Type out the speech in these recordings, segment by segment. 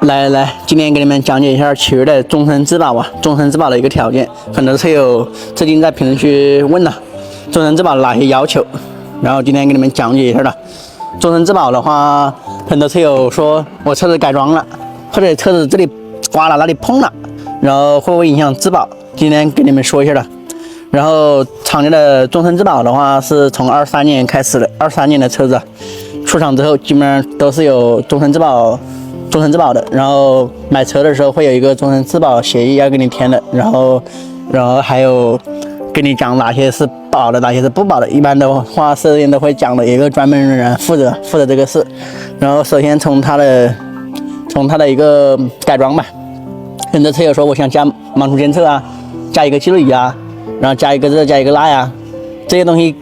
来，今天给你们讲解一下7月的终身质保啊，终身质保的一个条件。很多车友最近在评论区问了，终身质保哪些要求，然后今天给你们讲解一下了。终身质保的话，很多车友说我车子改装了，或者车子这里刮了那里碰了，然后会不会影响质保？今天给你们说一下了。然后厂家的终身质保的话，是从23年开始的，23年的车子出厂之后，基本上都是有终身质保的。然后买车的时候会有一个终身质保协议要给你填的，然后还有跟你讲哪些是保的，哪些是不保的。一般的话4S店都会讲的，有一个专门人负责这个事。然后首先从它的一个改装吧，很多车友说我想加盲区监测啊，加一个记录仪啊，然后加一个这加一个那呀，这些东西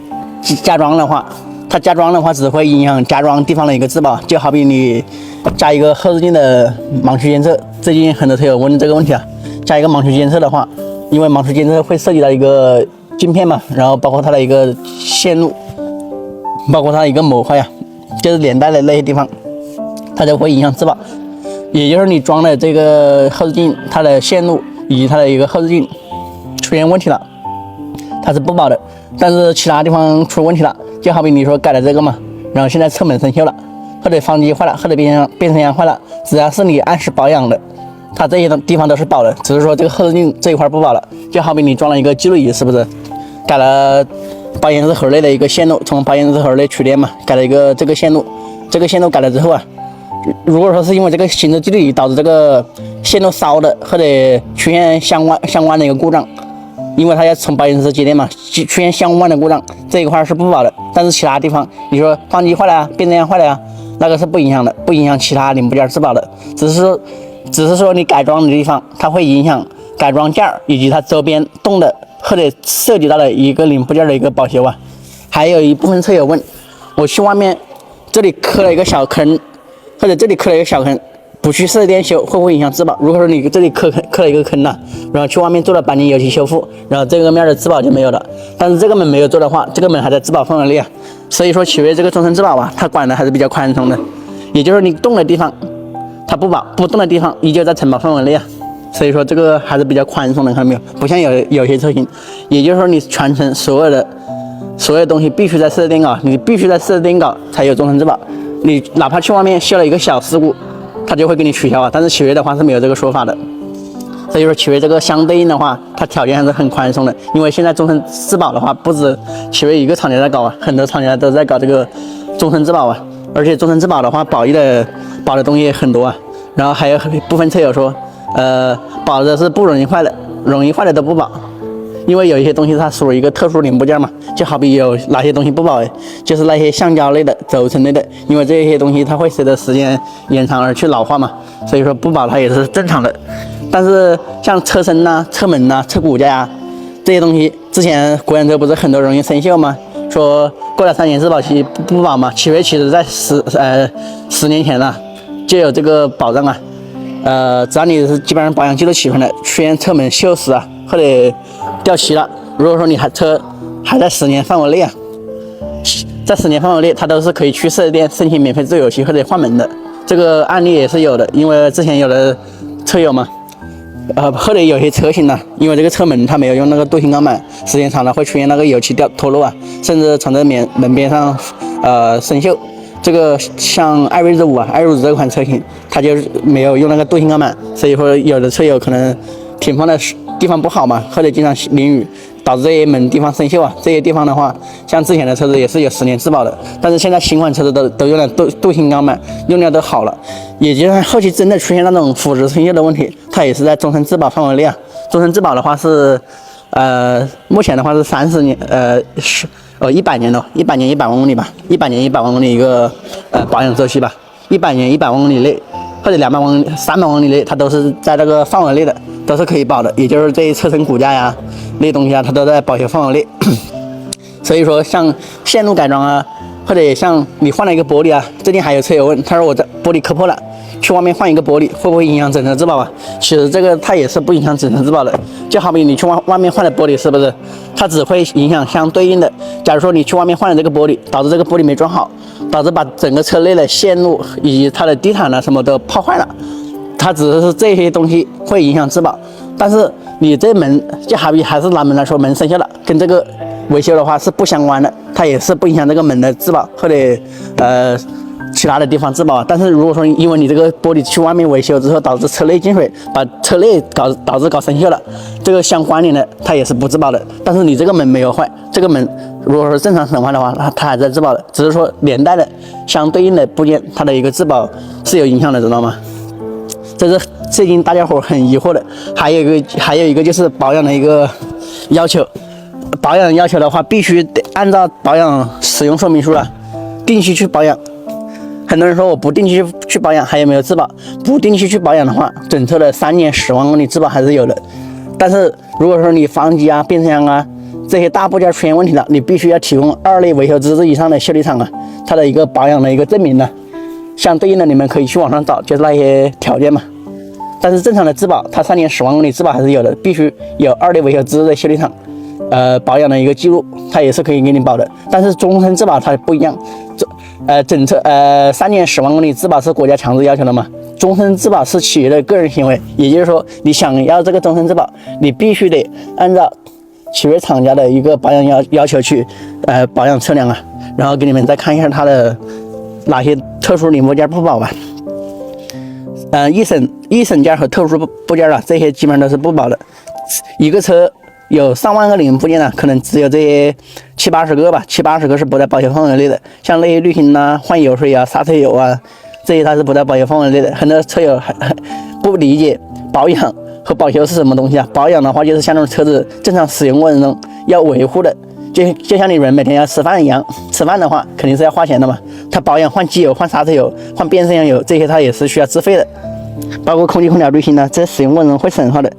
加装的话，它加装的话只会影响加装地方的一个质保。就好比你加一个后视镜的盲区监测，最近很多车友问这个问题啊，加一个盲区监测的话，因为盲区监测会涉及到一个镜片嘛，然后包括它的一个线路，包括它的一个模块呀，就是连带的那些地方，它就会影响质保。也就是你装的这个后视镜，它的线路以及它的一个后视镜出现问题了，它是不保的。但是其他地方出问题了，就好比你说改了这个嘛，然后现在车门生锈了，或者方向机坏了，或者变速箱坏了，只要是你按时保养的，它这些地方都是保的，只是说这个后视镜这一块不保了。就好比你装了一个记录仪，是不是改了保险丝盒内的一个线路，从保险丝盒内取电嘛，改了一个这个线路改了之后啊，如果说是因为这个行车记录仪导致这个线路烧的，或者出现相关的一个故障，因为它要从保险丝接电嘛，出现相关的故障，这一块是不保的。但是其他地方，你说发动机坏了啊，变速箱坏了啊，那个是不影响的，不影响其他零部件质保的。只是说你改装的地方，它会影响改装件以及它周边动的或者涉及到的一个零部件的一个保修啊。还有一部分车友问，我去外面这里磕了一个小坑，或者这里磕了一个小坑，不去4S店修会不会影响质保？如果说你这里磕了一个坑了，然后去外面做了钣金油漆修复，然后这个面的质保就没有了。但是这个门没有做的话，这个门还在质保范围内啊。所以说7月这个终身质保啊，它管的还是比较宽松的，也就是你动的地方它不保，不动的地方依旧在承保范围内啊。所以说这个还是比较宽松的，看到没有？不像有些车型，也就是说你全程所有东西必须在4S店搞，你必须在4S店搞才有终身质保。你哪怕去外面修了一个小事故，它就会给你取消啊。但是7月的话是没有这个说法的。所以说7月这个相对应的话，它条件还是很宽松的。因为现在终身质保的话，不止7月一个厂家在搞啊，很多厂家都在搞这个终身质保啊。而且终身质保的话，保的东西也很多啊。然后还有部分车友说，保的是不容易坏的，容易坏的都不保。因为有一些东西它属于一个特殊零部件嘛，就好比有哪些东西不保，就是那些橡胶类的、轴承类的，因为这些东西它会随着时间延长而去老化嘛，所以说不保它也是正常的。但是像车身呐、车门呐、车骨架呀这些东西，之前国产车不是很多容易生锈吗？说过了3年质保期不保嘛，7月其实在10年前了就有这个保障啊。只要你是基本上保养记录齐全的，出现车门锈蚀啊或者掉漆了，如果说你车还在10年范围内啊，在10年范围内，它都是可以去4S店申请免费做油漆或者换门的。这个案例也是有的，因为之前有的车友嘛，或者有些车型呢，因为这个车门它没有用那个镀锌钢板，时间长了会出现那个油漆脱落啊，甚至从这门边上生锈。这个像艾瑞兹5啊，艾瑞兹这款车型，它就没有用那个镀锌钢板，所以说有的车友可能停放的地方不好嘛，或者经常淋雨，导致这些门地方生锈啊。这些地方的话，像之前的车子也是有10年质保的，但是现在新款车子都用了镀锌钢板，用料都好了，也就是后期真的出现那种腐蚀生锈的问题，它也是在终身质保范围内啊。终身质保的话是，目前的话是30年，100年了，100年100万公里吧，100年100万公里一个保养周期吧，100年100万公里内或者200万公里、300万公里内，它都是在这个范围内的，都是可以保的。也就是这些车身骨架呀那些东西啊，它都在保修范围内。所以说像线路改装啊，或者像你换了一个玻璃啊，最近还有车友问，他说我这玻璃磕破了，去外面换一个玻璃会不会影响整车质保啊？其实这个它也是不影响整车质保的，就好比你去外面换的玻璃，是不是？它只会影响相对应的。假如说你去外面换了这个玻璃，导致这个玻璃没装好，导致把整个车内的线路以及它的地毯啊什么都泡坏了，它只是这些东西会影响质保，但是你这门就好比还是拿门来说，门生锈了，跟这个维修的话是不相关的，它也是不影响这个门的质保或者其他的地方质保。但是如果说因为你这个玻璃去外面维修之后导致车内进水，把车内导致搞生锈了，这个相关联的它也是不质保的。但是你这个门没有坏，这个门如果说正常损坏的话，它还在质保的，只是说连带的相对应的部件它的一个质保是有影响的，知道吗？这是最近大家伙很疑惑的。还有一个就是保养的一个要求，保养要求的话必须得按照保养使用说明书定期去保养。很多人说我不定期去保养还有没有质保？不定期去保养的话，整车的3年10万公里质保还是有的。但是如果说你发机啊、变速箱啊这些大部件出现问题了，你必须要提供2类维修资质以上的修理厂它的一个保养的一个证明相对应的你们可以去网上找，就是那些条件嘛。但是正常的质保，它3年10万公里质保还是有的，必须有2类维修资质的修理厂保养的一个记录，它也是可以给你保的。但是终身质保它不一样，整车3年10万公里质保是国家强制要求的嘛，终身质保是企业的个人行为。也就是说，你想要这个终身质保，你必须得按照企业厂家的一个保养要求去保养车辆然后给你们再看一下它的哪些特殊零部件不保吧。一审件和特殊部件这些基本上都是不保的。一个车有上万个零部件可能只有这些70-80个吧，70-80个是不在保修范围内的。像那些滤芯换油水刹车油这些它是不在保修范围内的。很多车友还不理解保养和保修是什么东西保养的话，就是像那种车子正常使用过程中要维护的，就像你人每天要吃饭一样，吃饭的话肯定是要花钱的嘛。它保养换机油、换刹车油、换变速箱油这些它也是需要自费的。包括空气空调滤芯在使用过程中会损耗的，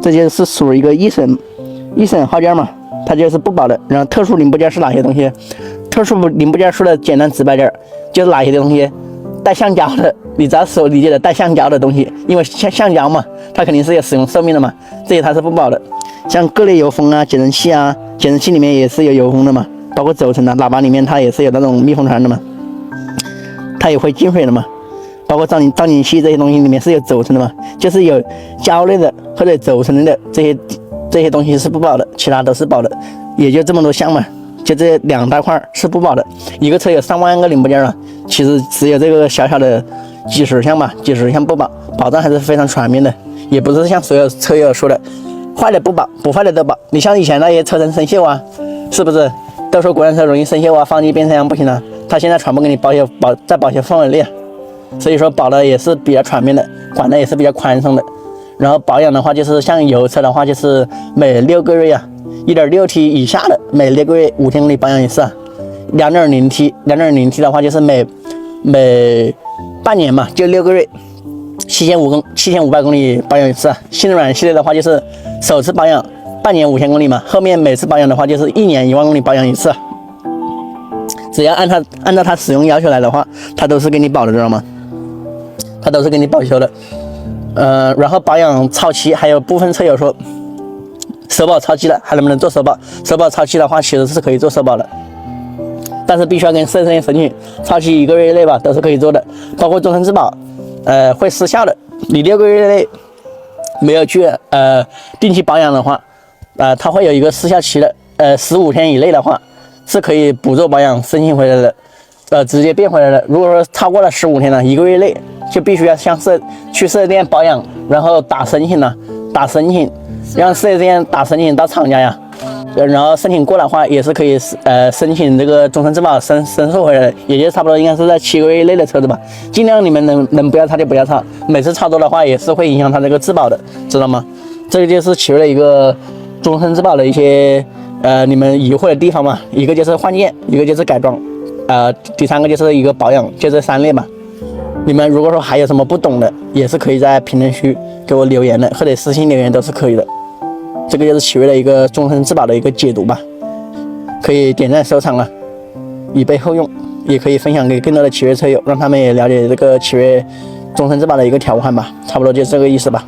这就是属于一个一审耗件嘛，它就是不保的。然后特殊零部件是哪些东西？特殊零部件说的简单直白点，就是哪些东西带橡胶的，你只要所理解的带橡胶的东西，因为橡胶嘛，它肯定是有使用寿命的嘛，这些它是不保的。像各类油封节震器减震器里面也是有油封的嘛，包括轴承喇叭里面它也是有那种密封层的嘛，它也会进水的嘛。包括造景器这些东西里面是有轴承的嘛，就是有胶类的或者轴承类的这些东西是不保的，其他都是保的，也就这么多项嘛，就这2大块是不保的。一个车有上万个零部件其实只有这个小小的几十项不保，保障还是非常全面的，也不是像所有车友说的坏的不保，不坏的都保。你像以前那些车身生锈是不是都说国产车容易生锈放机变速箱不行它现在全部给你在保修范围内所以说保的也是比较全面的，管的也是比较宽松的。然后保养的话，就是像油车的话，就是每6个月1.6T 以下的每6个月5000公里保养一次2.0T 的话就是每半年嘛，就6个月7500公里保养一次新能源系列的话就是首次保养半年5000公里嘛，后面每次保养的话就是1年1万公里保养一次。只要按照它使用要求来的话，它都是给你保的，知道吗？它都是给你保修的。然后保养超期，还有部分车友说首保超期了还能不能做首保？首保超期的话其实是可以做首保的，但是必须要跟4S店申请，超期1个月内吧都是可以做的。包括终身质保会失效的，你6个月内没有去定期保养的话它会有一个失效期的，15天以内的话是可以不做保养申请回来的，直接变回来的。如果说超过了15天1个月内就必须要去4S店保养，然后打申请让4S店打申请到厂家然后申请过的话也是可以申请这个终身质保申诉回来的，也就差不多应该是在7个月内的车子吧。尽量你们能不要差就不要差，每次超多的话也是会影响它这个质保的，知道吗？这个就是企业的一个终身质保的一些你们疑惑的地方嘛，一个就是换件，一个就是改装，第3个就是一个保养，就这3类嘛。你们如果说还有什么不懂的，也是可以在评论区给我留言的，或者私信留言都是可以的。这个就是奇瑞的一个终身质保的一个解读吧，可以点赞收藏以备后用，也可以分享给更多的奇瑞车友，让他们也了解这个奇瑞终身质保的一个条款吧，差不多就是这个意思吧。